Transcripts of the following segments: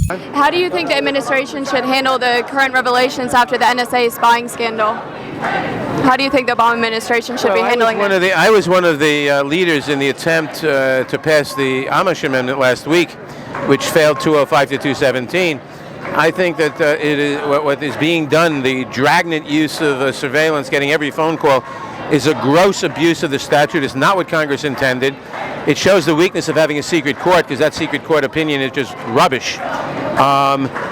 How do you think the administration should handle the current revelations after the NSA spying scandal? How do you think the Obama administration should be handling it? I was one of the leaders in the attempt to pass the Amash Amendment last week, which failed 205 to 217. I think that what is being done, the dragnet use of surveillance, getting every phone call, is a gross abuse of the statute. It's not what Congress intended. It shows the weakness of having a secret court, because that secret court opinion is just rubbish.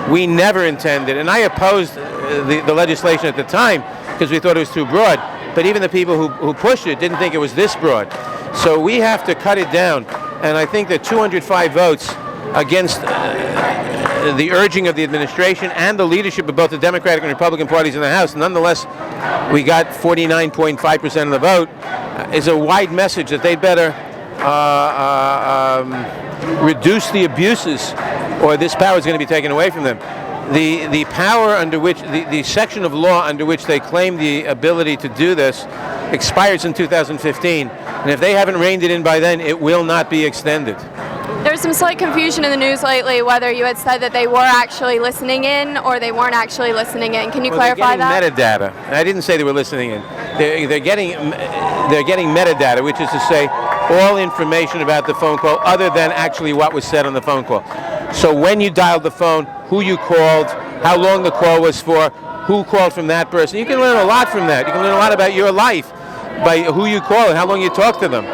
We never intended, and I opposed the legislation at the time because we thought it was too broad, but even the people who pushed it didn't think it was this broad. So we have to cut it down, and I think that 205 votes against the urging of the administration and the leadership of both the Democratic and Republican parties in the House, nonetheless, we got 49.5% of the vote, is a wide message that they better reduce the abuses, or this power is going to be taken away from them. The power under which, the section of law under which they claim the ability to do this expires in 2015, and if they haven't reined it in by then, it will not be extended. There's some slight confusion in the news lately whether you had said that they were actually listening in or they weren't actually listening in. Can you clarify that? They're getting metadata. I didn't say they were listening in. They're getting metadata, which is to say all information about the phone call other than actually what was said on the phone call. So when you dialed the phone, who you called, how long the call was for, who called from that person. You can learn a lot from that. You can learn a lot about your life by who you call and how long you talk to them.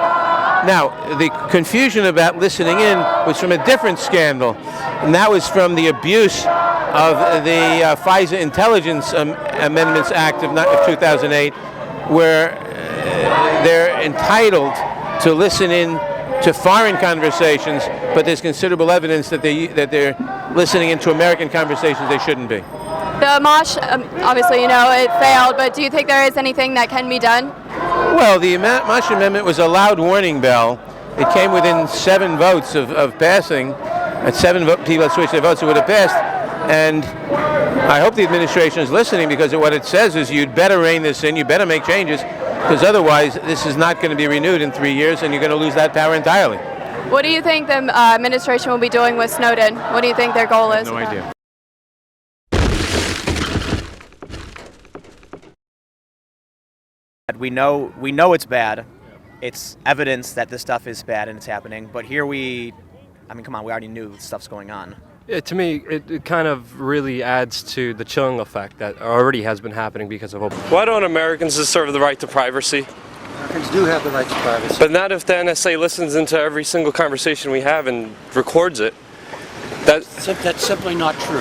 Now, the confusion about listening in was from a different scandal, and that was from the abuse of the FISA Intelligence Amendments Act of 2008, where they're entitled to listen in to foreign conversations, but there's considerable evidence that they're listening into American conversations they shouldn't be. The Amash, obviously, you know, it failed, but do you think there is anything that can be done? Well, the Amash Amendment was a loud warning bell. It came within 7 votes of passing. At 7 people had switched their votes, it would have passed. And I hope the administration is listening, because what it says is you'd better rein this in, you better make changes, because otherwise this is not going to be renewed in 3 years and you're going to lose that power entirely. What do you think the administration will be doing with Snowden? What do you think their goal is? No idea. We know it's bad. It's evidence that this stuff is bad and it's happening. But here I mean, come on, we already knew stuff's going on. Yeah, to me, it kind of really adds to the chilling effect that already has been happening because of Obama. Why don't Americans deserve the right to privacy? Americans do have the right to privacy. But not if the NSA listens into every single conversation we have and records it. That's simply not true.